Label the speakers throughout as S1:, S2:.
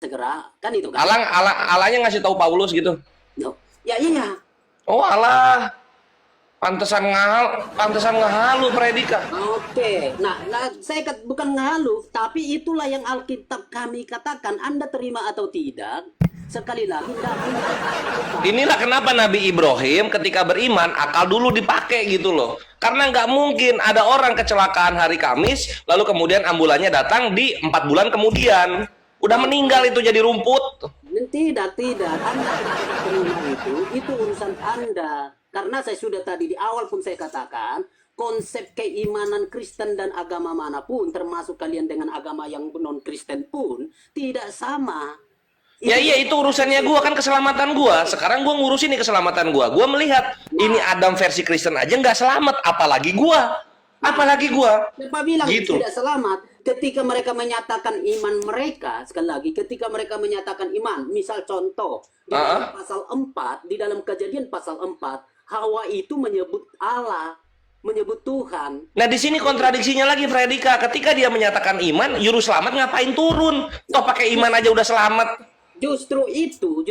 S1: segera, kan itu kan?
S2: Alanya ngasih tahu Paulus gitu.
S1: No. Ya iya.
S2: Oh Allah, pantesan ngehalu Predika.
S1: Oke, nah saya bukan ngalu, tapi itulah yang Alkitab kami katakan. Anda terima atau tidak? Sekali lagi,
S2: Inilah kenapa Nabi Ibrahim ketika beriman akal dulu dipakai gitu loh. Karena nggak mungkin ada orang kecelakaan hari Kamis, lalu kemudian ambulannya datang di 4 bulan kemudian. Udah meninggal itu jadi rumput.
S1: tidak. Anda terima itu urusan Anda. Karena saya sudah tadi di awal pun saya katakan, konsep keimanan Kristen dan agama manapun, termasuk kalian dengan agama yang non-Kristen pun, tidak sama.
S2: Ya iya itu urusannya gua, kan keselamatan gua. Sekarang gua ngurusin nih keselamatan gua. Gua melihat ini Adam versi Kristen aja nggak selamat, apalagi gua.
S1: Siapa bilang
S2: Gitu.
S1: tidak selamat? Ketika mereka menyatakan iman mereka, sekali lagi, ketika mereka menyatakan iman, misal contoh, di dalam pasal 4, di dalam Kejadian pasal 4, Hawa itu menyebut Allah, menyebut Tuhan.
S2: Nah di sini kontradiksinya lagi Fredika. Ketika dia menyatakan iman, juru selamat ngapain turun? Toh pakai iman aja udah selamat.
S1: Justru itu,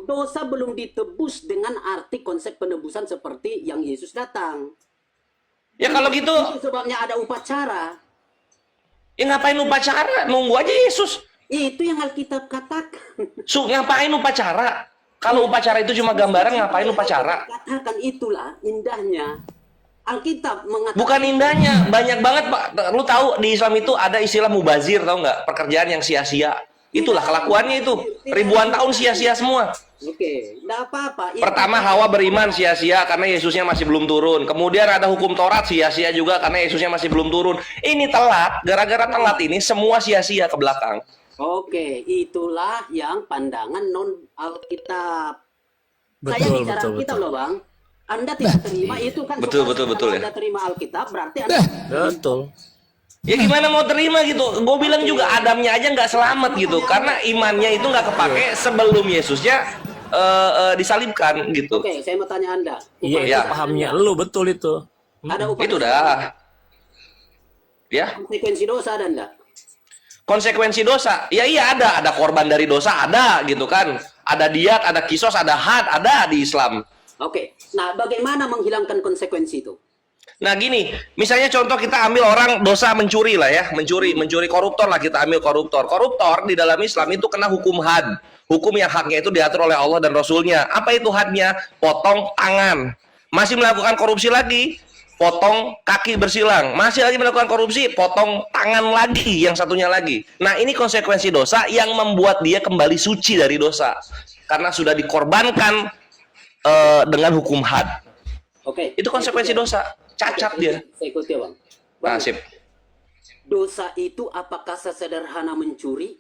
S1: dosa belum ditebus dengan arti konsep penebusan seperti yang Yesus datang.
S2: Ya kalau gitu,
S1: Itu sebabnya ada upacara.
S2: ya ngapain upacara? Nunggu aja Yesus.
S1: Itu yang Alkitab katakan.
S2: Ngapain upacara? Kalau upacara itu cuma gambaran, ngapain upacara?
S1: Katakan itulah indahnya. Alkitab mengatakan.
S2: Bukan indahnya, banyak banget Pak. Lu tahu di Islam itu ada istilah mubazir, tahu nggak? Pekerjaan yang sia-sia. Itulah kelakuannya itu. Ribuan tahun sia-sia semua.
S1: Oke, enggak apa-apa.
S2: Pertama Hawa beriman sia-sia karena Yesusnya masih belum turun. Kemudian ada hukum Taurat sia-sia juga karena Yesusnya masih belum turun. Ini telat, gara-gara telat ini semua sia-sia ke belakang.
S1: Oke, itulah yang pandangan non Alkitab. Saya
S3: Betul,
S1: bicara
S3: betul,
S1: Alkitab
S3: betul.
S1: loh, Bang. Anda tidak terima itu kan
S2: Betul,
S1: supaya
S2: betul
S1: Anda
S2: ya.
S1: terima Alkitab berarti Anda
S3: Betul.
S2: Ya gimana mau terima gitu? Gue bilang juga Adamnya aja nggak selamat gitu, karena imannya itu nggak kepake sebelum Yesusnya disalibkan gitu.
S1: Oke, saya mau tanya Anda.
S3: Iya,
S2: Ya.
S3: itu pahamnya lu betul itu.
S1: Ada upaya
S2: Itu dah. Ya,
S1: konsekuensi dosa ada enggak?
S2: konsekuensi dosa. Ya iya ada korban dari dosa ada gitu kan. Ada diat, ada kisos, ada had, ada di Islam.
S1: Oke. Nah, bagaimana menghilangkan konsekuensi itu?
S2: Nah gini, misalnya contoh kita ambil orang dosa mencuri lah ya, mencuri koruptor lah, kita ambil koruptor. Koruptor di dalam Islam itu kena hukum had, hukum yang haknya itu diatur oleh Allah dan Rasulnya. Apa itu hadnya? Potong tangan. Masih melakukan korupsi lagi, potong kaki bersilang. Masih lagi melakukan korupsi, potong tangan lagi, yang satunya lagi. Nah ini konsekuensi dosa yang membuat dia kembali suci dari dosa, karena sudah dikorbankan dengan hukum had.
S1: Oke.
S2: Itu konsekuensi dosa. Cacat dia.
S1: Saya ikut ya, Bang. Bang,
S2: Nasib.
S1: dosa itu apakah sesederhana mencuri?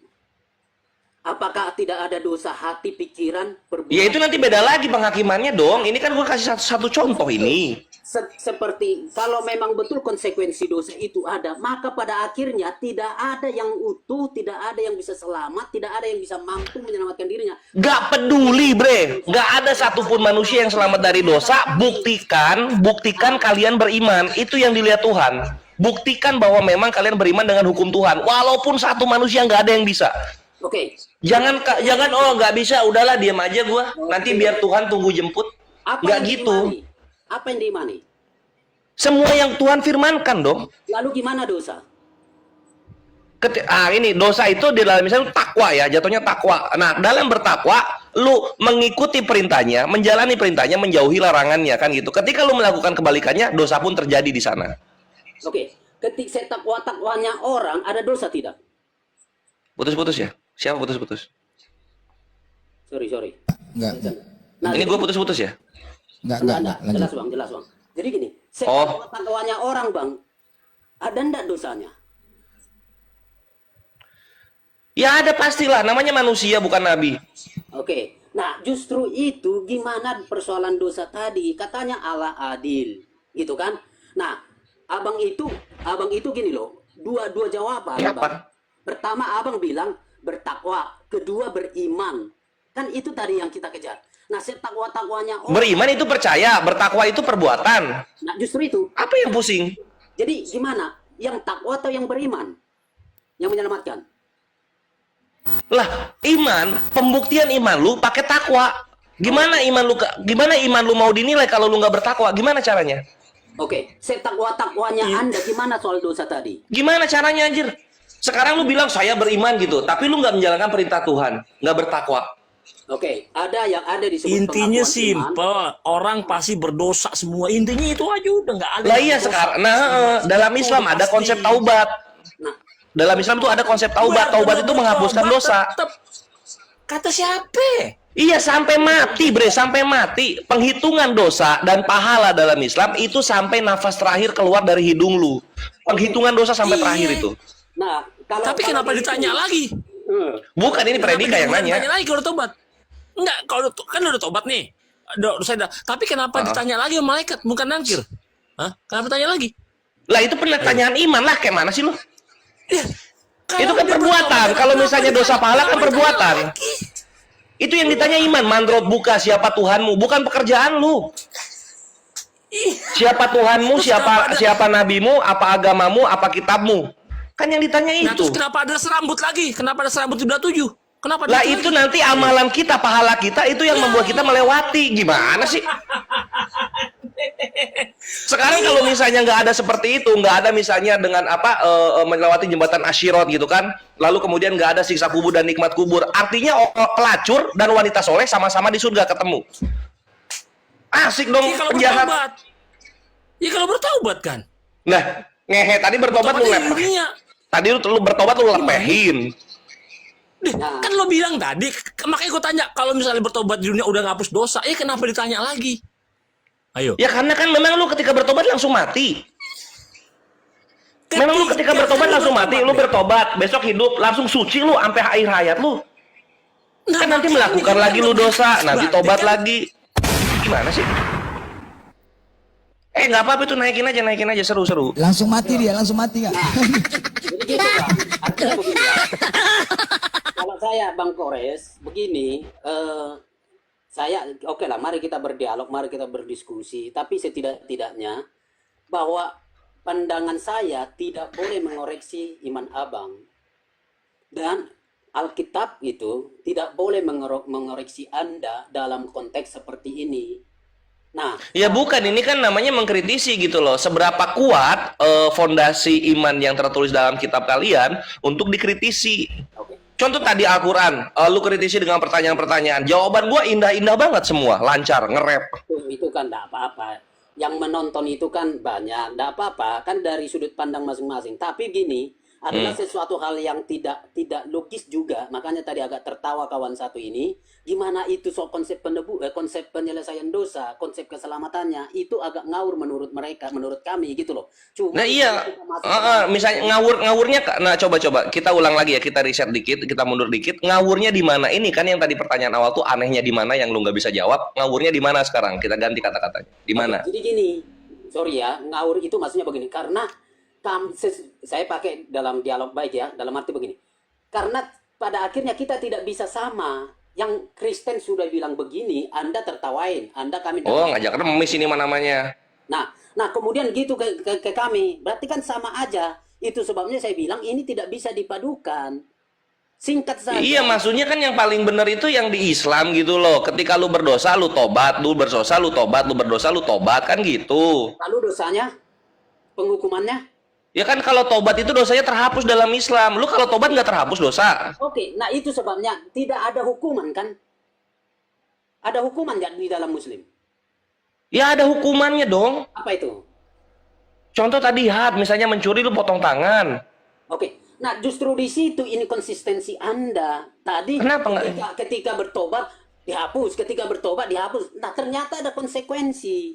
S1: Apakah tidak ada dosa hati, pikiran, perbuatan?
S2: Ya itu nanti beda lagi penghakimannya dong. Ini kan gue kasih satu contoh ini.
S1: Seperti kalau memang betul konsekuensi dosa itu ada, maka pada akhirnya tidak ada yang utuh, tidak ada yang bisa selamat, tidak ada yang bisa mampu menyelamatkan dirinya.
S2: Gak peduli bre. Gak ada satupun manusia yang selamat dari dosa. Buktikan kalian beriman. Itu yang dilihat Tuhan. Buktikan bahwa memang kalian beriman dengan hukum Tuhan. Walaupun satu manusia gak ada yang bisa.
S1: Oke.
S2: Jangan oh nggak bisa, udahlah diam aja gua. Nanti biar Tuhan tunggu jemput.
S1: Apa
S2: Nggak
S1: yang
S2: gitu.
S1: diimani? Apa yang diimani?
S2: Semua yang Tuhan firmankan dong.
S1: Lalu gimana dosa?
S2: Ini dosa itu di dalam misalnya takwa ya, jatuhnya takwa. Nah, dalam bertakwa, lu mengikuti perintahnya, menjalani perintahnya, menjauhi larangannya kan gitu. Ketika lu melakukan kebalikannya, dosa pun terjadi di sana.
S1: Oke. Ketika saya takwanya orang, ada dosa tidak?
S2: Putus-putus ya? Siapa putus-putus?
S1: Sorry.
S4: Enggak.
S1: Nah,
S2: Ini gue putus-putus ya?
S4: Enggak. Lanjut.
S1: Jelas bang. Jadi gini,
S2: Oh.
S1: takwanya orang bang, ada ndak dosanya?
S2: Ya ada pastilah, namanya manusia bukan nabi.
S1: Oke, nah justru itu gimana persoalan dosa tadi? Katanya Allah adil, gitu kan? Nah, abang itu gini loh, dua jawaban.
S2: Apa?
S1: Bang. Pertama abang bilang bertakwa, kedua beriman, kan itu tadi yang kita kejar. Nah, setakwa-takwanya orang.
S2: Beriman itu percaya, bertakwa itu perbuatan.
S1: Nah, justru itu.
S2: Apa yang pusing?
S1: Jadi gimana? Yang takwa atau yang beriman? Yang menyelamatkan?
S2: Lah, iman, pembuktian iman lu pakai takwa. Gimana iman lu mau dinilai kalau lu nggak bertakwa? Gimana caranya?
S1: Oke, setakwa-takwanya Anda gimana soal dosa tadi?
S2: Gimana caranya anjir? Sekarang lu bilang saya beriman gitu, tapi lu nggak menjalankan perintah Tuhan, nggak bertakwa.
S1: Oke, ada yang ada disebut
S3: Intinya
S1: pengakuan
S3: simpel, orang pasti berdosa semua. Intinya itu aja udah nggak ada.
S2: Lah
S3: yang
S2: iya
S3: berdosa.
S2: sekarang, dalam Islam ada
S3: Pasti.
S2: konsep taubat.
S1: Nah,
S2: Dalam Islam tuh ada konsep taubat.
S3: Biar
S2: Taubat
S3: udah
S2: itu menghapuskan
S3: bertobat
S2: dosa.
S3: tetep. Kata siapa?
S2: Iya sampai mati bre, sampai mati. Penghitungan dosa dan pahala dalam Islam itu sampai nafas terakhir keluar dari hidung lu. Penghitungan dosa sampai
S3: Iya.
S2: terakhir itu.
S1: nah
S3: Tapi kenapa ditanya lagi?
S2: Bukan ini predika yang nanya.
S3: Ditanya lagi kalau tobat. Enggak, kalau kan udah tobat nih. Tapi kenapa ditanya lagi sama malaikat bukan nangkir? Hah? Kenapa tanya lagi?
S2: Lah itu pertanyaan iman lah, kayak mana sih lu?
S3: Ya,
S2: Itu kan perbuatan. Kalau misalnya dosa pahala kan perbuatan. Itu yang ditanya iman. Mandrot buka siapa Tuhanmu, bukan pekerjaan lu. Siapa Tuhanmu, siapa nabimu, apa agamamu, apa kitabmu. Kan yang ditanya
S3: Nah,
S2: itu.
S3: terus kenapa ada serambut lagi? Kenapa ada serambut sudah 7? Kenapa
S2: Lah
S3: ada
S2: itu
S3: lagi?
S2: nanti amalan kita, pahala kita itu yang membuat kita melewati. Gimana sih? Sekarang kalau misalnya nggak ada seperti itu, nggak ada misalnya dengan melewati jembatan Asyirot gitu kan, lalu kemudian nggak ada siksa kubur dan nikmat kubur, artinya pelacur dan wanita soleh sama-sama di surga ketemu. Asik dong
S3: Ya, kalau
S2: penjahat.
S3: bertobat. Ya kalau bertobat kan.
S2: Nah, ngehe tadi bertobat lu
S3: di
S2: lepeh.
S3: dunia.
S2: Tadi lu bertobat lu lepehin.
S3: Kan lo bilang tadi, makanya gue tanya, kalau misalnya bertobat di dunia udah ngapus dosa, kenapa ditanya lagi? Ayo.
S2: Ya karena kan memang lu ketika bertobat langsung mati. Memang lu ketika bertobat langsung mati, lu bertobat, besok hidup langsung suci lu sampai akhir hayat lu.
S3: Nah,
S2: Kan nanti
S3: makanya
S2: melakukan lagi lu dosa, nanti
S3: berarti
S2: tobat
S3: kan-
S2: lagi. Gimana sih? Nggak apa-apa itu naikin aja seru-seru.
S4: Langsung mati dia, langsung mati Kak.
S1: jadi gitu Bang. Artinya begini, Bang. Kalau saya Bang Kores begini, saya oke lah, mari kita berdialog, mari kita berdiskusi, tapi setidak-tidaknya bahwa pandangan saya tidak boleh mengoreksi iman abang, dan Alkitab itu tidak boleh mengoreksi Anda dalam konteks seperti ini. Nah,
S2: Ya bukan, ini kan namanya mengkritisi gitu loh. Seberapa kuat fondasi iman yang tertulis dalam kitab kalian untuk dikritisi.
S1: oke.
S2: Contoh tadi Al-Quran, lu kritisi dengan pertanyaan-pertanyaan. Jawaban gua indah-indah banget semua, lancar, nge-rap.
S1: Itu kan tidak apa-apa. Yang menonton itu kan banyak, tidak apa-apa, kan dari sudut pandang masing-masing. Tapi gini, adalah sesuatu hal yang tidak logis juga. Makanya tadi agak tertawa kawan satu ini. Gimana itu soal konsep konsep penyelesaian dosa, konsep keselamatannya itu agak ngawur menurut mereka, menurut kami gitu loh. Cuma
S2: Nah iya,
S1: kita masuk
S2: misalnya ngawurnya, nah coba kita ulang lagi ya, kita riset dikit, kita mundur dikit. Ngawurnya di mana? Ini kan yang tadi pertanyaan awal tuh anehnya di mana yang lu nggak bisa jawab. Ngawurnya di mana sekarang? Kita ganti kata-katanya. Di mana?
S1: Jadi gini, sorry ya, ngawur itu maksudnya begini, karena saya pakai dalam dialog baik ya, dalam arti begini. Karena pada akhirnya kita tidak bisa sama. Yang Kristen sudah bilang begini, Anda tertawain, Anda kami.
S2: Oh, ngajak remis ini namanya.
S1: Nah, kemudian gitu ke kami, berarti kan sama aja. Itu sebabnya saya bilang ini tidak bisa dipadukan. Singkat saja.
S2: Iya, maksudnya kan yang paling benar itu yang di Islam gitu loh. Ketika lu berdosa, lu tobat, lu berdosa, lu tobat, lu berdosa, lu tobat, kan gitu.
S1: Lalu dosanya, penghukumannya.
S2: Ya kan kalau tobat itu dosanya terhapus dalam Islam. Lu kalau tobat nggak terhapus dosa.
S1: Oke, nah itu sebabnya tidak ada hukuman kan? Ada hukuman nggak di dalam Muslim?
S2: Ya ada hukumannya dong.
S1: Apa itu?
S2: Contoh tadi had, misalnya mencuri lu potong tangan.
S1: Oke, nah justru di situ ini konsistensi Anda. Tadi
S2: Kenapa nggak?
S1: ketika bertobat dihapus, ketika bertobat dihapus. Nah ternyata ada konsekuensi.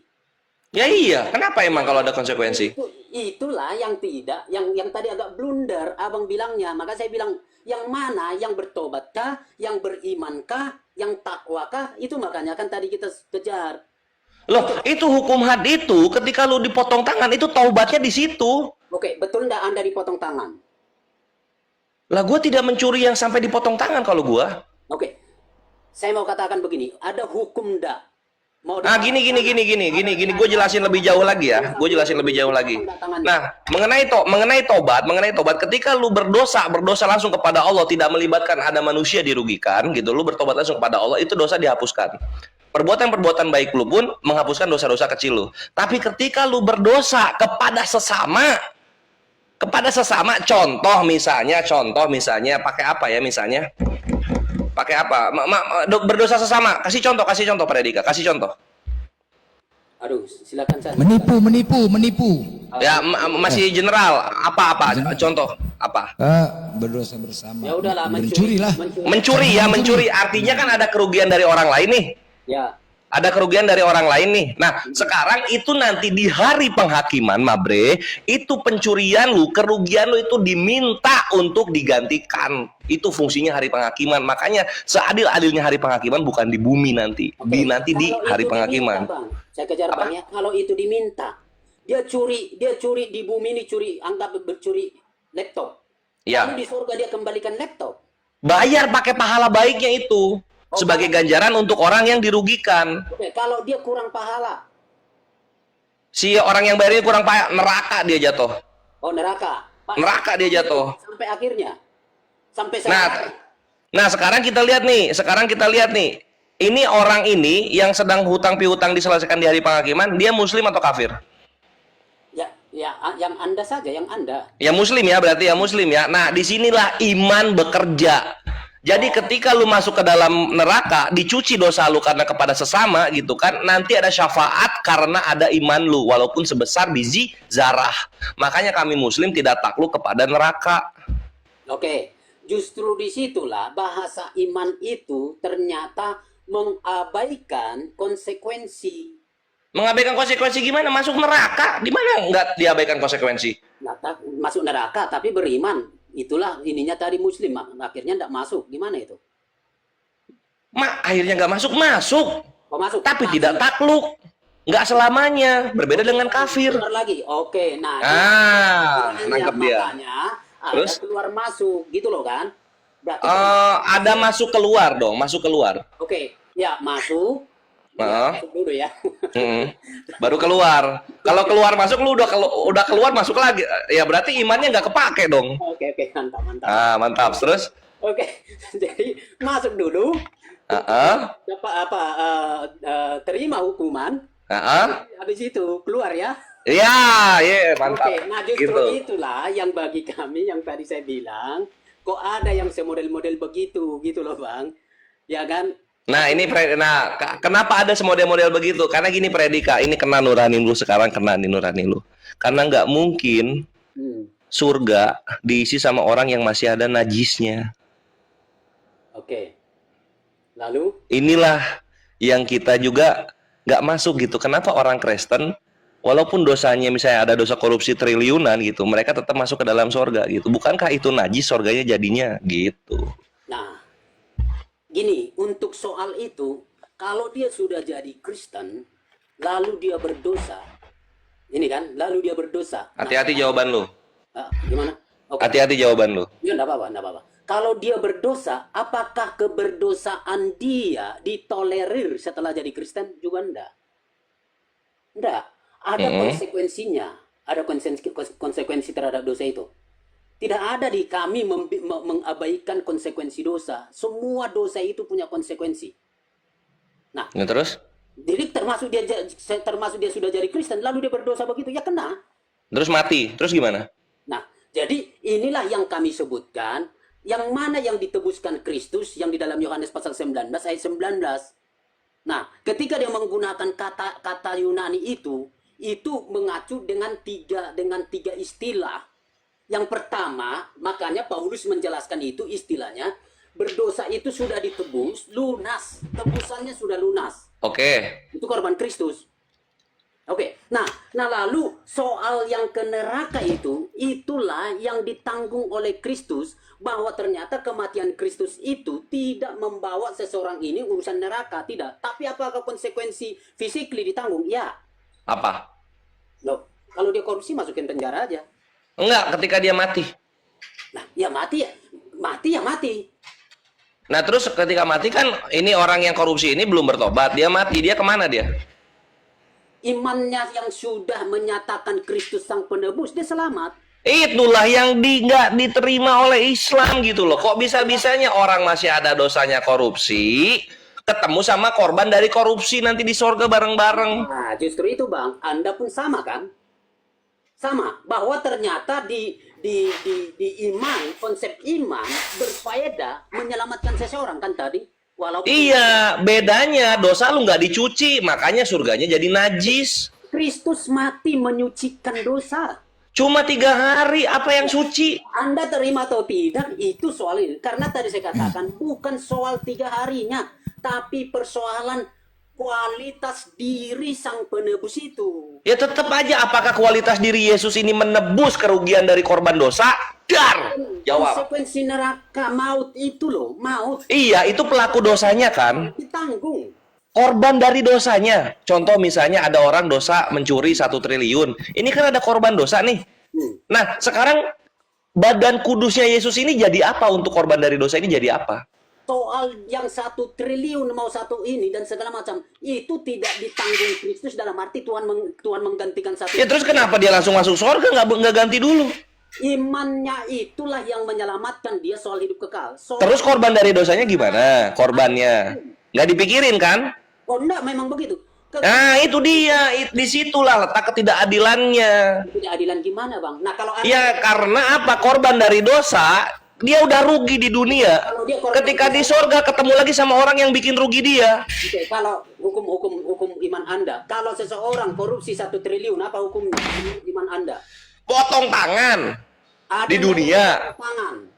S2: Ya iya, kenapa emang kalau ada konsekuensi?
S1: Itulah yang tidak, yang tadi agak blunder abang bilangnya. Maka saya bilang yang mana, yang bertobatkah, yang berimankah, yang takwakah? Itu makanya kan tadi kita kejar.
S2: Loh, itu hukum had itu ketika lu dipotong tangan itu taubatnya di situ.
S1: Oke, betul nggak Anda dipotong tangan?
S2: Lah gua tidak mencuri yang sampai dipotong tangan kalau gua.
S1: Oke, saya mau katakan begini, ada hukum ndak
S2: Nah, gini, gue jelasin lebih jauh lagi ya. Gue jelasin lebih jauh lagi. Nah, mengenai tobat, ketika lu berdosa langsung kepada Allah, tidak melibatkan ada manusia dirugikan, gitu. Lu bertobat langsung kepada Allah, itu dosa dihapuskan. Perbuatan baik lu pun menghapuskan dosa-dosa kecil lu. Tapi ketika lu berdosa kepada sesama, contoh misalnya, pakai apa ya misalnya? Pakai apa? Berdosa sesama. Kasih contoh Pak Dedika, kasih contoh.
S1: Aduh, silakan saya.
S4: Menipu.
S2: Ya, masih general. Apa? Contoh apa?
S4: Berdosa bersama.
S1: Ya udahlah,
S4: mencuri lah.
S2: Mencuri. Artinya kan ada kerugian dari orang lain nih.
S1: Ya.
S2: Ada kerugian dari orang lain nih. Nah, sekarang itu nanti di hari penghakiman, Mabre, itu pencurian lu, kerugian lu itu diminta untuk digantikan. Itu fungsinya hari penghakiman. Makanya seadil-adilnya hari penghakiman bukan di bumi nanti. Nanti di hari penghakiman.
S1: Bang. Saya kejar Bang ya. Kalau itu diminta, dia curi di bumi ini anggap bercuri laptop.
S2: Ya.
S1: Lalu di surga dia kembalikan laptop.
S2: Bayar pakai pahala baiknya itu. Sebagai ganjaran untuk orang yang dirugikan.
S1: Oke, kalau dia kurang pahala.
S2: Si orang yang bayar ini kurang pahala, neraka dia jatuh.
S1: Oh, neraka.
S2: Neraka dia jatuh.
S1: Sampai akhirnya. Sampai
S2: Nah, sekarang kita lihat nih. Ini orang ini yang sedang hutang piutang diselesaikan di hari penghakiman, dia muslim atau kafir?
S1: Ya, yang Anda saja, yang Anda.
S2: Ya muslim ya, berarti ya muslim ya. Nah, disinilah iman bekerja. Jadi ketika lu masuk ke dalam neraka, dicuci dosa lu karena kepada sesama gitu kan, nanti ada syafaat karena ada iman lu, walaupun sebesar biji zarah. Makanya kami muslim tidak takluk kepada neraka.
S1: Oke, justru disitulah bahasa iman itu ternyata mengabaikan konsekuensi.
S2: Mengabaikan konsekuensi gimana? Masuk neraka, di mana nggak diabaikan konsekuensi?
S1: Masuk neraka tapi beriman. Itulah ininya tadi muslim, akhirnya tidak masuk. Gimana itu?
S2: Akhirnya nggak masuk.
S1: Oh, masuk.
S2: Tapi tidak takluk. Nggak selamanya. Berbeda dengan kafir.
S1: Keluar lagi. Oke, nah.
S2: Nangkep dia.
S1: Makanya
S2: Terus?
S1: ada keluar masuk, gitu loh kan? Berarti
S2: ada masuk keluar dong, masuk keluar.
S1: Oke, ya masuk. Masuk dulu ya.
S2: Baru keluar. Kalau keluar masuk lu udah keluar masuk lagi. Ya berarti imannya nggak kepake dong.
S1: Oke, mantap.
S2: Mantap. Terus?
S1: Oke, jadi masuk dulu. Terima hukuman. Habis itu keluar ya.
S2: Iya, mantap.
S1: Oke, nah justru
S2: gitu.
S1: itulah yang bagi kami yang tadi saya bilang, kok ada yang semodel-model begitu gitu loh Bang. Ya kan?
S2: Nah, kenapa ada semodel-model begitu? Karena gini Predika, ini kena nurani lu sekarang, kena di nurani lu. Karena nggak mungkin surga diisi sama orang yang masih ada najisnya.
S1: Oke. Lalu?
S2: Inilah yang kita juga nggak masuk gitu. Kenapa orang Kristen, walaupun dosanya misalnya ada dosa korupsi triliunan gitu, mereka tetap masuk ke dalam surga gitu. Bukankah itu najis surganya jadinya gitu?
S1: Nah, gini, untuk soal itu, kalau dia sudah jadi Kristen, lalu dia berdosa, ini kan, lalu dia berdosa.
S2: Hati-hati jawaban lu.
S1: Gimana? Okay.
S2: Hati-hati jawaban lu.
S1: Ya, enggak apa-apa. Kalau dia berdosa, apakah keberdosaan dia ditolerir setelah jadi Kristen? Juga enggak. Enggak. Ada konsekuensinya. Ada konsekuensi terhadap dosa itu. Tidak ada di kami mengabaikan konsekuensi dosa. Semua dosa itu punya konsekuensi. Nah,
S2: terus?
S1: Jadi termasuk dia sudah jadi Kristen, lalu dia berdosa begitu, ya kena.
S2: Terus mati, terus gimana?
S1: Nah, jadi inilah yang kami sebutkan, yang mana yang ditebuskan Kristus, yang di dalam Yohanes pasal 19 ayat 19. Nah, ketika dia menggunakan kata Yunani itu mengacu dengan tiga istilah. Yang pertama, makanya Paulus menjelaskan itu istilahnya, berdosa itu sudah ditebus, lunas. Tebusannya sudah lunas.
S2: Oke.
S1: Itu korban Kristus. Oke. Nah lalu soal yang ke neraka itu, itulah yang ditanggung oleh Kristus, bahwa ternyata kematian Kristus itu tidak membawa seseorang ini urusan neraka, tidak. Tapi apakah konsekuensi physically ditanggung? Ya.
S2: Apa?
S1: Loh, kalau dia korupsi masukin penjara aja.
S2: Enggak, ketika dia mati.
S1: Nah, ya mati ya. Mati.
S2: Nah terus ketika mati kan ini orang yang korupsi ini belum bertobat, dia mati, dia kemana dia?
S1: Imannya yang sudah menyatakan Kristus sang penebus, dia selamat.
S2: Itulah yang nggak diterima oleh Islam gitu loh. Kok bisa-bisanya orang masih ada dosanya korupsi, ketemu sama korban dari korupsi nanti di sorga bareng-bareng.
S1: Nah, justru itu Bang, Anda pun sama kan? Sama, bahwa ternyata di iman, konsep iman berfaedah menyelamatkan seseorang kan tadi? Walaupun
S2: Iya, bedanya dosa lu nggak dicuci, makanya surganya jadi najis.
S1: Kristus mati menyucikan dosa.
S2: Cuma 3 hari, apa yang suci?
S1: Anda terima atau tidak, itu soal ini. Karena tadi saya katakan, bukan soal 3 harinya, tapi persoalan kualitas diri sang penebus itu.
S2: Ya tetap aja, apakah kualitas diri Yesus ini menebus kerugian dari korban dosa? Dar! Jawab.
S1: Konsekuensi neraka maut itu loh, maut
S2: Iya, itu pelaku dosanya kan?
S1: ditanggung.
S2: Korban dari dosanya. Contoh misalnya ada orang dosa mencuri 1 triliun. Ini kan ada korban dosa nih. Nah, sekarang badan kudusnya Yesus ini jadi apa untuk korban dari dosa ini jadi apa?
S1: Soal yang 1 triliun mau satu ini dan segala macam itu tidak ditanggung Kristus dalam arti Tuhan menggantikan satu.
S2: Ya terus kenapa dia langsung masuk surga nggak ganti dulu?
S1: Imannya itulah yang menyelamatkan dia soal hidup kekal.
S2: Terus korban dari dosanya gimana? Korbannya nggak dipikirin kan?
S1: Oh enggak, memang begitu.
S2: Nah itu dia, disitulah letak ketidakadilannya.
S1: Ketidakadilan gimana Bang? Nah kalau
S2: Ya karena apa? Korban dari dosa, dia udah rugi di dunia. Ketika di sorga ketemu lagi sama orang yang bikin rugi dia.
S1: Oke, kalau hukum iman Anda, kalau seseorang korupsi 1 triliun, apa hukum iman Anda?
S2: Potong tangan
S1: Ada
S2: di dunia.
S1: tangan.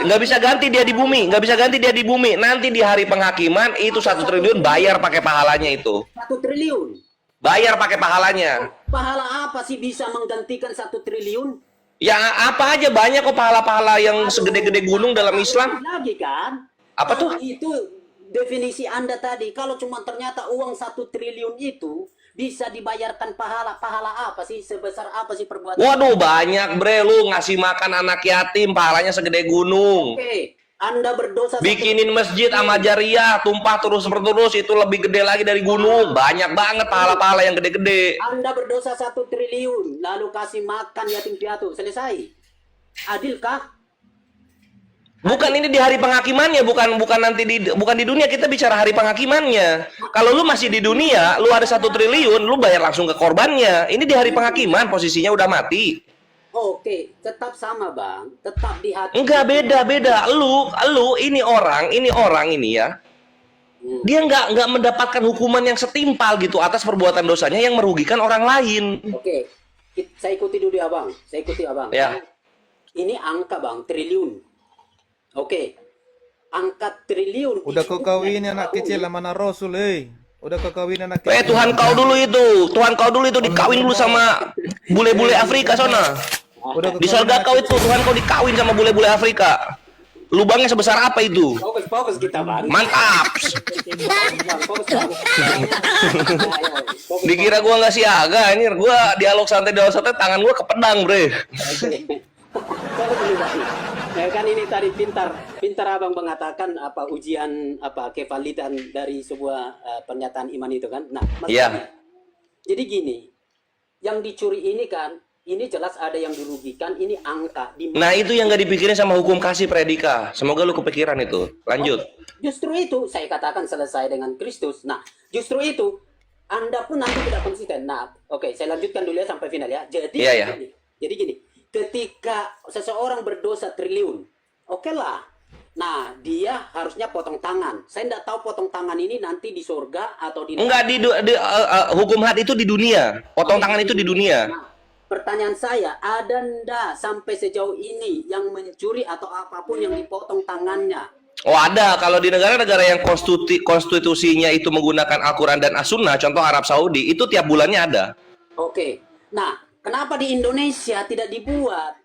S2: Nggak bisa ganti dia di bumi, nggak bisa ganti dia di bumi. Nanti di hari penghakiman itu 1 triliun bayar pakai pahalanya itu.
S1: 1 triliun.
S2: Bayar pakai pahalanya.
S1: Pahala apa sih bisa menggantikan 1 triliun?
S2: Ya apa aja banyak kok pahala-pahala yang segede-gede gunung dalam Islam.
S1: Lagi kan?
S2: Apa tuh?
S1: Itu definisi Anda tadi. Kalau cuma ternyata uang 1 triliun itu bisa dibayarkan pahala. Pahala apa sih? Sebesar apa sih perbuatan?
S2: Waduh banyak bre, lu ngasih makan anak yatim pahalanya segede gunung.
S1: Oke, Anda berdosa.
S2: Bikinin masjid sama jariah tumpah terus itu lebih gede lagi dari gunung. Banyak banget pahala-pahala yang gede-gede.
S1: Anda berdosa 1 triliun, lalu kasih makan yatim piatu, selesai. Adilkah?
S2: Bukan ini di hari penghakimannya, bukan di dunia, kita bicara hari penghakimannya. Kalau lu masih di dunia, lu ada 1 triliun, lu bayar langsung ke korbannya. Ini di hari penghakiman, posisinya udah mati.
S1: Oke, tetap sama Bang, tetap di hati.
S2: Enggak, beda. Lu ini orang ini ya. Dia nggak mendapatkan hukuman yang setimpal gitu atas perbuatan dosanya yang merugikan orang lain.
S1: Oke, saya ikuti dulu ya Bang, saya ikuti Abang.
S2: Ya.
S1: Ini angka Bang, triliun. Oke, angka triliun.
S5: Udah
S1: itu
S5: kau kawin anak
S1: tahun.
S5: kecil sama anak Rasul, Udah kau kawin anak kecil.
S2: Tuhan kau dulu itu dikawin dulu sama bule-bule Afrika sana.
S5: Udah kau
S2: Di sorga kau itu Tuhan kau dikawin sama bule-bule Afrika. Lubangnya sebesar apa itu?
S1: Fokus kita Bang.
S2: Mantap.
S1: Fokus, Bang. Fokus,
S2: Dikira gua nggak siaga, ini gua dialog santai tangan gua ke pedang, bre.
S1: Fokus dulu, Bang. Ya kan ini tadi pintar Abang mengatakan apa ujian apa kevalidan dari sebuah pernyataan iman itu kan. Nah,
S2: Iya.
S1: maksudnya, jadi gini, yang dicuri ini kan, ini jelas ada yang dirugikan, ini angka di
S2: Nah itu yang nggak dipikirin sama hukum kasih predika. Semoga lu kepikiran itu. Lanjut.
S1: Justru itu saya katakan selesai dengan Kristus. Nah, justru itu Anda pun nanti tidak konsisten. Nah, oke, saya lanjutkan dulu ya sampai final ya. Jadi
S2: Iya, ya.
S1: Jadi gini, ketika seseorang berdosa triliun, oke lah. Nah, dia harusnya potong tangan. Saya tidak tahu potong tangan ini nanti di surga atau di
S2: Enggak hukum had itu di dunia. Potong tangan itu di dunia.
S1: Nah, pertanyaan saya, ada ndak sampai sejauh ini yang mencuri atau apapun yang dipotong tangannya?
S2: Oh ada, kalau di negara-negara yang konstitusinya itu menggunakan Al-Quran dan As-Sunnah, contoh Arab Saudi, itu tiap bulannya ada.
S1: Oke. Nah, kenapa di Indonesia tidak dibuat?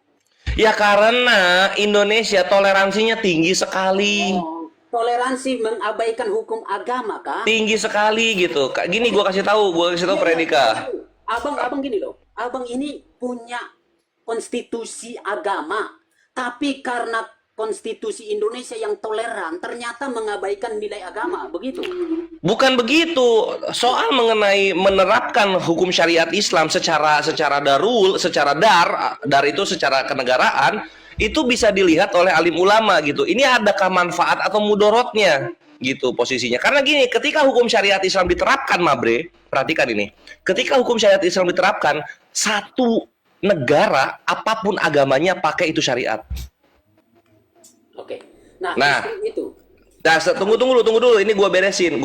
S2: Ya karena Indonesia toleransinya tinggi sekali.
S1: Oh, toleransi mengabaikan hukum agama kah?
S2: Tinggi sekali gitu. Gini gua kasih tahu predika.
S1: Abang gini loh. Abang ini punya konstitusi agama, tapi karena konstitusi Indonesia yang toleran ternyata mengabaikan nilai agama, begitu?
S2: Bukan begitu. Soal mengenai menerapkan hukum syariat Islam secara darul, secara dar itu secara kenegaraan, itu bisa dilihat oleh alim ulama gitu. Ini adakah manfaat atau mudorotnya gitu posisinya. Karena gini, ketika hukum syariat Islam diterapkan, Mabre, perhatikan ini. Ketika hukum syariat Islam diterapkan, satu negara apapun agamanya pakai itu syariat.
S1: Oke. Nah,
S2: Nah.
S1: itu.
S2: Nah, tunggu dulu. Ini gue beresin.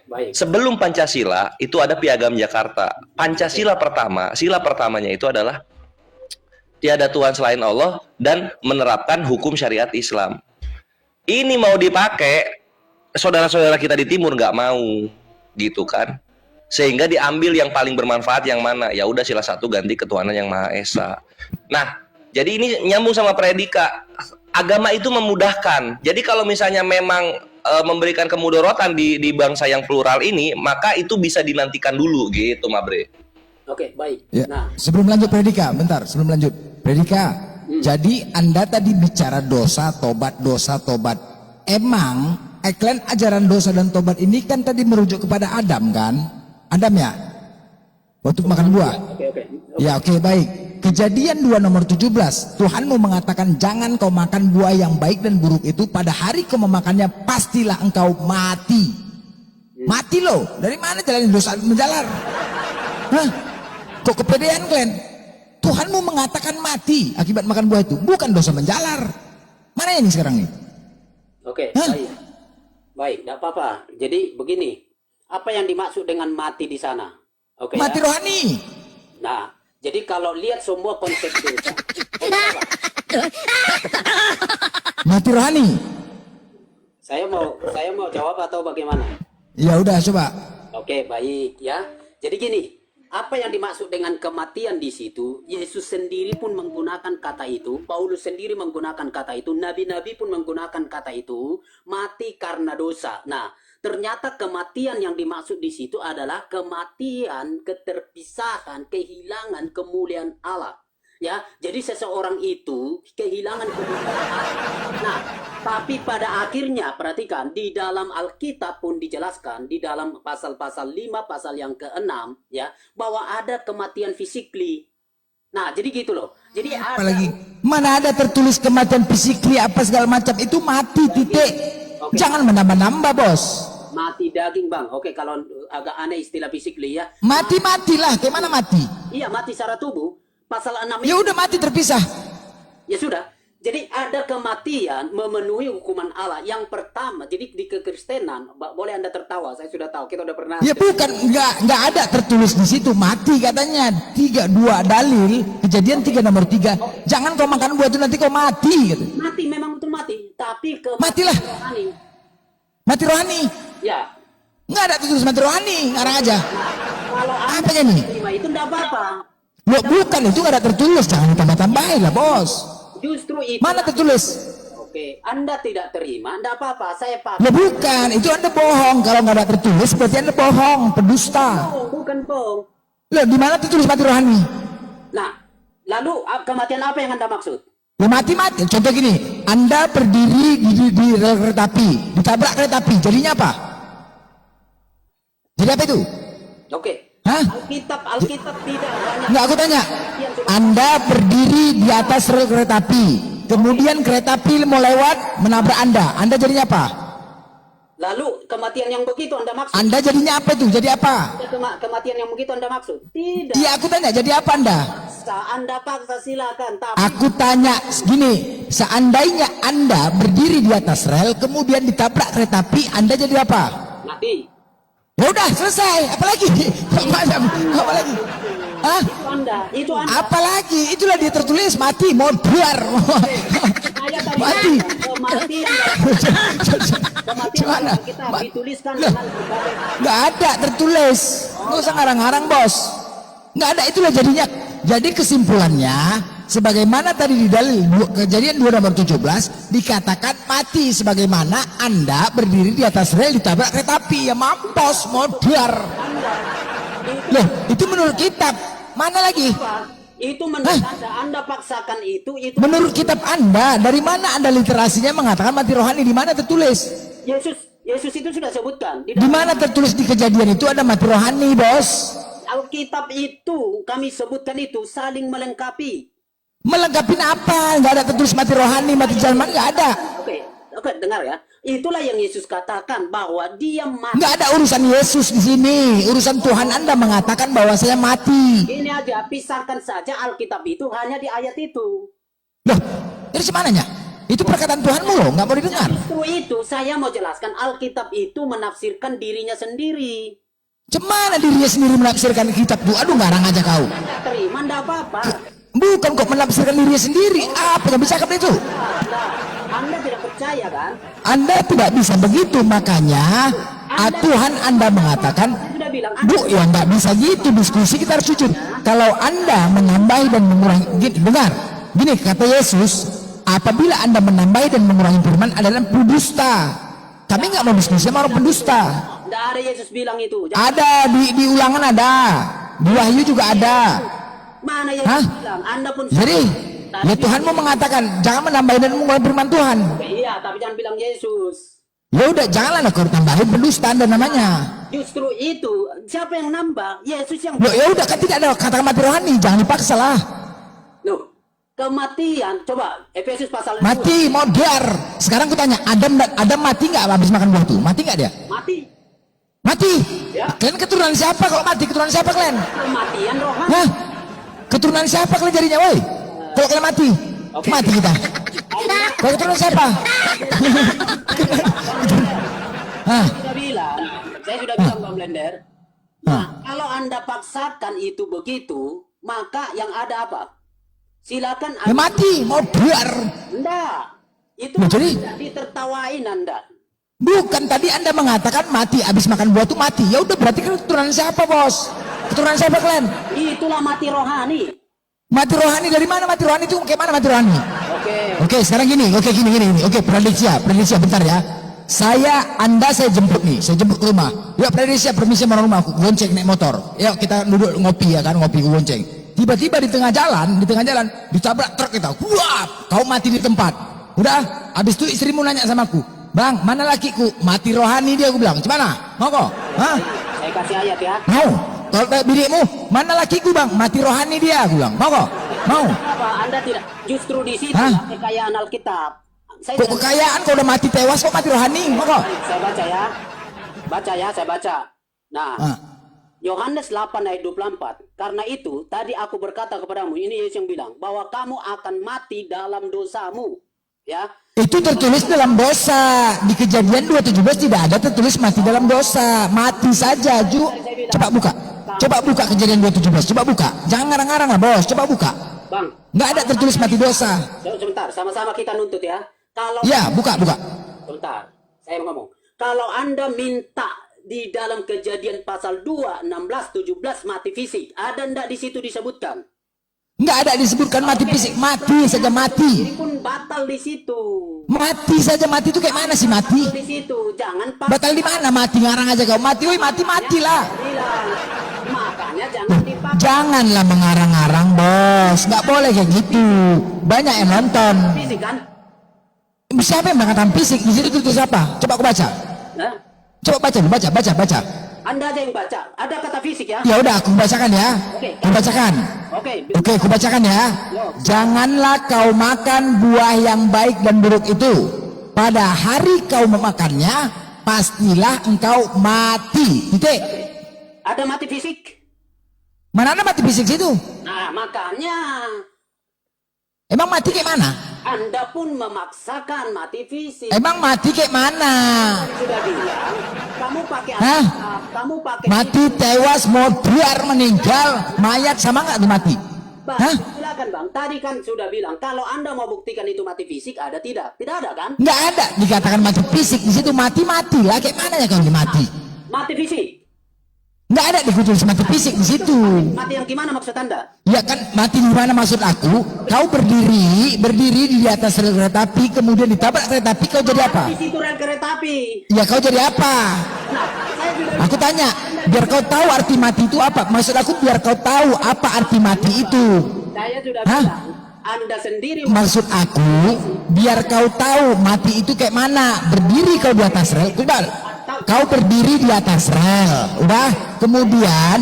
S1: Baik.
S2: Sebelum Pancasila itu ada Piagam Jakarta. Pancasila pertama, sila pertamanya itu adalah tiada Tuhan selain Allah dan menerapkan hukum syariat Islam. Ini mau dipakai, saudara-saudara kita di timur nggak mau, gitu kan? Sehingga diambil yang paling bermanfaat yang mana? Ya udah sila satu ganti ketuhanan yang Maha Esa. Nah, jadi ini nyambung sama predika. Agama itu memudahkan. Jadi kalau misalnya memang memberikan kemudorotan di bangsa yang plural ini, maka itu bisa dinantikan dulu gitu, Mabre.
S1: Oke, baik.
S4: Ya.
S1: Nah,
S4: Sebelum lanjut Predika, bentar. Sebelum lanjut Predika. Jadi Anda tadi bicara dosa tobat. Emang iklan ajaran dosa dan tobat ini kan tadi merujuk kepada Adam kan? Adam ya? Waktu makan buah.
S1: oke.
S4: Ya oke, baik. Kejadian 2 nomor 17. Tuhanmu mengatakan jangan kau makan buah yang baik dan buruk itu, pada hari kau memakannya pastilah engkau mati. Mati loh. Dari mana jalan dosa menjalar? Hah? Kok kepedean kalian? Tuhanmu mengatakan mati akibat makan buah itu, bukan dosa menjalar. Mana ini sekarang nih?
S1: Oke,
S4: Hah?
S1: baik. Baik, tidak apa-apa. Jadi begini, apa yang dimaksud dengan mati di sana? Oke,
S4: Mati
S1: ya?
S4: rohani.
S1: Nah, jadi kalau lihat semua konsep dosa,
S4: Mati rohani.
S1: saya mau jawab atau bagaimana?
S4: Ya udah coba.
S1: Oke, baik ya. Jadi gini, apa yang dimaksud dengan kematian di situ? Yesus sendiri pun menggunakan kata itu, Paulus sendiri menggunakan kata itu, nabi-nabi pun menggunakan kata itu, mati karena dosa. Nah, ternyata kematian yang dimaksud di situ adalah kematian, keterpisahan, kehilangan kemuliaan Allah. Ya, jadi seseorang itu kehilangan kemuliaan Allah. Nah, tapi pada akhirnya perhatikan di dalam Alkitab pun dijelaskan di dalam pasal-pasal 5 pasal yang ke-6 ya, bahwa ada kematian fisikly. Nah, jadi gitu loh. Jadi ada
S4: Apalagi mana ada tertulis kematian fisikli apa segala macam, itu mati titik.
S1: Oke.
S4: Jangan menambah-nambah bos.
S1: mati daging, Bang. Oke, kalau agak aneh istilah fisikly ya.
S4: Mati-matilah, kayak mana mati?
S1: Iya, mati secara tubuh. Pasal 6
S4: Ya udah mati terpisah.
S1: Ya sudah. Jadi ada kematian memenuhi hukuman Allah. Yang pertama, jadi di kekristenan, boleh Anda tertawa, saya sudah tahu, kita udah pernah.
S4: Ya bukan, nggak ada tertulis di situ mati katanya. 2 dalil, Kejadian 3 nomor 3. Jangan kau makan buah itu nanti kau mati gitu.
S1: Mati memang betul mati, tapi
S4: Matilah.
S1: rohani.
S4: Mati rohani.
S1: Ya.
S4: Nggak ada tertulis mati rohani, ngarang aja.
S1: Kalau Anda
S4: Apanya nih?
S1: terima itu enggak apa-apa.
S4: Loh, bukan, itu nggak ada tertulis, jangan ditambah-tambahin lah bos.
S1: Justru itu.
S4: Mana tertulis?
S1: Oke, Anda tidak terima, enggak apa-apa, saya paham.
S4: Ya bukan, itu Anda bohong. Kalau nggak ada tertulis berarti Anda bohong, pendusta.
S1: Oh, bukan bohong.
S4: Loh, di mana tertulis mati rohani?
S1: Nah, lalu kematian apa yang Anda maksud?
S4: Ya mati-mati. Contoh gini, Anda berdiri di rel kereta api, ditabrak kereta api, jadinya apa? Jadi apa itu?
S1: Oke.
S4: Hah?
S1: Alkitab tidak banyak.
S4: Enggak, aku tanya. Anda berdiri di atas rel kereta api, kemudian kereta api mau lewat menabrak Anda jadinya apa?
S1: Lalu kematian yang begitu Anda maksud?
S4: Anda jadinya apa itu? Jadi apa?
S1: Kematian yang begitu Anda maksud? Tidak.
S4: Iya, aku tanya, jadi apa Anda?
S1: Anda paksa silakan, tapi
S4: Aku tanya gini, seandainya Anda berdiri di atas rel, kemudian ditabrak kereta api, Anda jadi apa?
S1: mati.
S4: Ya udah selesai, apalagi? Apalagi? Hah?
S1: Itu Anda.
S4: Apalagi? Itulah dia tertulis mati, mau biar.
S1: Saya tadi
S4: Mati.
S1: kematian
S4: Gimana?
S1: kita dituliskan dengan berbagai.
S4: Nggak ada tertulis, nggak usah ngarang-ngarang bos. Nggak ada, itulah jadinya. Jadi kesimpulannya, sebagaimana tadi di dalil Kejadian 2 nomor 17 dikatakan mati, sebagaimana Anda berdiri di atas rel ditabrak kereta api, ya mampus, modar. Loh, itu menurut kitab. Mana lagi?
S1: Itu menurut Anda paksakan itu
S4: Menurut kitab Anda, dari mana Anda literasinya mengatakan mati rohani? Di mana tertulis?
S1: Yesus itu sudah sebutkan.
S4: Di mana tertulis di Kejadian itu ada mati rohani, Bos?
S1: Alkitab itu kami sebutkan itu saling melengkapi.
S4: Melengkapi apa? Nggak ada tertulis mati rohani, mati jasmani, nggak ada.
S1: Oke, dengar ya. Itulah yang Yesus katakan bahwa dia mati.
S4: Nggak ada urusan Yesus di sini. Urusan Tuhan. Anda mengatakan bahwa saya mati.
S1: Ini aja, pisahkan saja Alkitab itu hanya di ayat itu.
S4: Loh, dari semananya? Itu perkataan Tuhanmu loh, nggak mau didengar.
S1: Justru itu saya mau jelaskan Alkitab itu menafsirkan dirinya sendiri.
S4: Cemana dirinya sendiri menafsirkan kitab itu? Aduh, ngarang aja kau.
S1: Anda terima, enggak apa-apa.
S4: Bukan kok menafsirkan dirinya sendiri. Apa yang bisa itu?
S1: Anda tidak percaya kan?
S4: Anda tidak bisa begitu, makanya Tuhan Anda mengatakan,
S1: Saya sudah bilang,
S4: Bu, ya nggak bisa gitu diskusi, kita harus jujur. Kalau Anda menambahi dan mengurangi, dengar, gini kata Yesus, apabila Anda menambahi dan mengurangi firman adalah pendusta. Kami nggak mau diskusi sama orang pendusta.
S1: Tidak ada Yesus bilang itu.
S4: Ada di Ulangan ada, di Wahyu juga ada.
S1: Mana Yesus bilang? Anda pun
S4: Jadi, ya Tuhanmu mengatakan jangan menambahi dan mengurangi firman Tuhan.
S1: Iya, tapi jangan bilang Yesus.
S4: Ya udah, janganlah kau tambahin pendusta Anda namanya.
S1: Justru itu, siapa yang nambah? Yesus yang.
S4: Loh, ya udah, kan tidak ada kata mati rohani, jangan dipaksa lah.
S1: Loh, kematian. Coba Efesus pasal 2.
S4: Mati, modar. Sekarang ku tanya, Adam mati nggak habis makan buah tuh? Mati nggak dia?
S1: Mati.
S4: Mati.
S1: Ya.
S4: Kalian keturunan siapa kalau mati? Keturunan siapa kalian?
S1: Kematian rohani.
S4: Hah? Keturunan siapa kalian jadinya, woi? Kalau kalian mati,
S1: Oke.
S4: mati kita. Kalau keturunan siapa? Hah?
S1: Saya sudah bilang Bang Blender. Nah, kalau Anda paksakan itu begitu, maka yang ada apa? Silakan
S4: Ya mati, mau biar.
S1: Enggak. Itu
S4: Nah, jadi?
S1: ditertawain Anda.
S4: Bukan, tadi Anda mengatakan mati, habis makan buah tuh mati. Ya udah, berarti kan keturunan siapa, Bos? Keturunan siapa kalian?
S1: Itulah mati rohani.
S4: Mati rohani dari mana? Mati rohani itu kayak mana mati rohani?
S1: Oke.
S4: Oke, sekarang gini. Oke, prediksi bentar ya. Anda saya jemput nih, saya jemput ke rumah. Yuk prediksi, permisi mau rumah, aku gonceng naik motor. Yuk kita duduk ngopi ya kan, ngopi gonceng. Tiba-tiba di tengah jalan, ditabrak truk kita. Wah, kau mati di tempat. Udah, habis itu istrimu nanya sama aku, Bang, mana lakiku? Mati rohani dia, aku bilang. Gimana? Mau kok? Hah?
S1: Saya kasih ayat ya.
S4: Mau? Kalau binimu, mana lakiku Bang? Mati rohani dia, aku bilang. Mau kok? Mau?
S1: Apa Anda tidak? Justru di situ
S4: Hah?
S1: kekayaan Alkitab.
S4: Kok kekayaan, kau udah mati tewas, kok mati rohani? Mau kok?
S1: Saya baca ya. Saya baca. Nah,
S4: Ah.
S1: Yohanes 8 ayat 24. Karena itu, tadi aku berkata kepadamu, ini Yesus yang bilang, bahwa kamu akan mati dalam dosamu. Ya.
S4: Itu tertulis dalam dosa. Di Kejadian 2:17 tidak ada tertulis mati dalam dosa. Mati saja, Ju. Coba buka. Coba buka Kejadian 2:17. Coba buka. Jangan ngarang-ngarang lah, Bos. Coba buka.
S1: Bang,
S4: Nggak ada tertulis mati dosa.
S1: sebentar, sama-sama kita nuntut ya. Kalau
S4: Ya, buka.
S1: Sebentar, saya mau ngomong. Kalau Anda minta di dalam Kejadian pasal 2, 16, 17 mati fisik, ada ndak di situ disebutkan?
S4: Nggak ada disebutkan mati fisik. Mati saja mati.
S1: Ini pun batal di situ.
S4: Mati saja mati itu kayak mana sih mati?
S1: Di situ, jangan
S4: Batal di mana mati? Ngarang aja kau. Mati, woi matilah.
S1: bilang. Makanya jangan dipakai
S4: Janganlah mengarang-arang, Bos. Nggak boleh kayak gitu. Banyak yang nonton.
S1: fisik kan?
S4: Siapa yang mengatakan fisik? Di situ tulis apa? Coba aku baca.
S1: Nah,
S4: Coba baca.
S1: Anda aja yang baca. Ada kata fisik ya?
S4: Ya udah, aku bacakan ya.
S1: Oke.
S4: Aku bacakan. Oke, aku bacakan ya. Janganlah kau makan buah yang baik dan buruk itu. Pada hari kau memakannya, pastilah engkau mati. Titik.
S1: Ada mati fisik?
S4: Mana ada mati fisik situ?
S1: Nah, makanya
S4: Emang mati kayak mana?
S1: Anda pun memaksakan mati fisik.
S4: Emang mati kayak mana?
S1: Sudah bilang, kamu pakai
S4: Hah?
S1: kamu pakai
S4: Mati tewas, modar, meninggal, mayat sama nggak tuh mati?
S1: Bang,
S4: Hah?
S1: silakan Bang. Tadi kan sudah bilang kalau Anda mau buktikan itu mati fisik, ada tidak? Tidak ada kan?
S4: Nggak ada dikatakan mati fisik di situ, mati lah. Kayak mana ya kalau mati?
S1: Mati fisik.
S4: Nggak ada ditulis mati fisik di situ.
S1: Mati yang gimana maksud Anda?
S4: Ya kan, mati di mana maksud aku? Kau berdiri di atas rel kereta api, kemudian ditabrak kereta api, kau jadi apa?
S1: Di situ rel kereta api.
S4: Ya kau jadi apa?
S1: Nah, saya sudah
S4: Aku tanya, biar kau tahu arti mati itu apa? Maksud aku biar kau tahu apa arti mati itu.
S1: Saya sudah
S4: Hah?
S1: bilang, Anda sendiri
S4: Maksud aku, biar kau tahu mati itu kayak mana. Berdiri kau di atas rel, Iqbal. Kau berdiri di atas rel, udah. Kemudian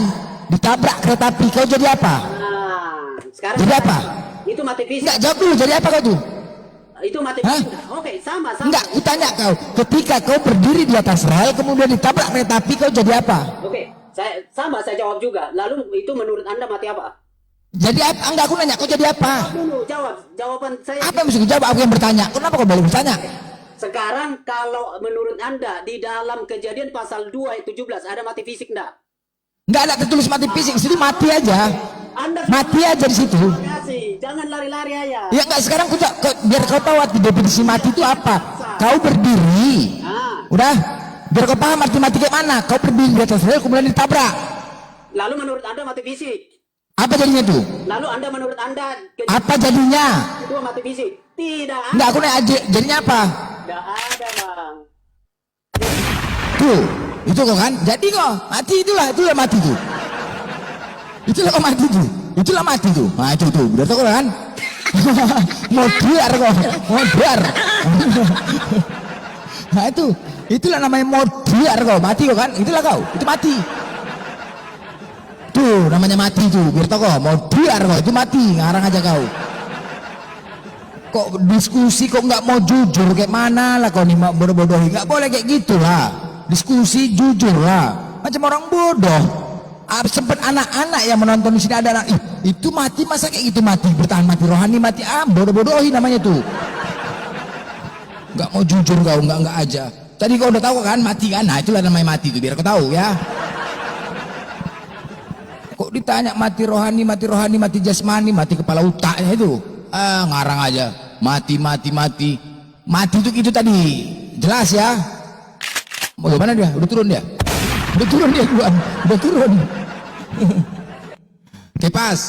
S4: ditabrak kereta api, kau jadi apa?
S1: Nah, sekarang
S4: Jadi apa?
S1: Itu mati fisik.
S4: Enggak, jawab dulu, jadi apa kau tuh?
S1: Itu mati
S4: Hah?
S1: fisik. Oke, sama.
S4: Enggak, aku tanya kau. Ketika kau berdiri di atas rel, kemudian ditabrak kereta api, kau jadi apa?
S1: Oke, saya jawab juga. Lalu itu menurut Anda mati apa?
S4: Jadi apa? Enggak, aku nanya, kau jadi apa?
S1: Dulu jawab. Jawaban saya.
S4: Apa yang mesti kau jawab? Aku yang bertanya. Kenapa kau baru bertanya?
S1: Sekarang kalau menurut Anda di dalam Kejadian pasal 2 ayat 17 ada mati fisik enggak?
S4: Enggak ada tertulis mati fisik, di situ mati aja.
S1: Anda
S4: Mati aja di situ.
S1: kasih, jangan lari-lari aja.
S4: Ya enggak, sekarang biar kau tahu arti definisi mati itu apa. Kau berdiri.
S1: Ah,
S4: Udah, biar kau paham arti mati kayak mana. Kau berdiri di atas rel kemudian ditabrak.
S1: lalu menurut Anda mati fisik.
S4: Apa jadinya tuh?
S1: Lalu Anda menurut Anda
S4: Apa jadinya?
S1: itu mati fisik? Tidak.
S4: Enggak, aku nanya aja, jadinya apa?
S1: Tidak ada, Bang.
S4: Tuh, itu kok kan? Jadi kok mati itulah mati tuh. Itulah kok mati tuh. Itulah mati tuh. Nah itu tuh, udah tau kan? Modar kok, modar. Nah itulah namanya modar kok, mati kok kan? Itulah kau, itu mati. Tuh namanya mati tuh, biar tau kok, modar kok, itu mati, ngarang aja kau. Kok diskusi kok nggak mau jujur kayak mana lah kau nih bodoh-bodohi, nggak boleh kayak gitulah. Diskusi jujur lah, macam orang bodoh. Sempet anak-anak yang menonton di sini ada anak, itu mati masa kayak gitu mati, bertahan mati rohani mati, bodoh-bodohi namanya tuh. Nggak mau jujur kau, nggak aja. Tadi kau udah tahu kan mati kan, nah itulah namanya mati tuh, biar kau tahu ya. Kok ditanya mati rohani, mati jasmani, mati kepala otaknya itu, ngarang aja. Mati itu gitu tadi, jelas ya. Mau gimana dia? Udah turun dia duluan, udah turun. Oke, pas.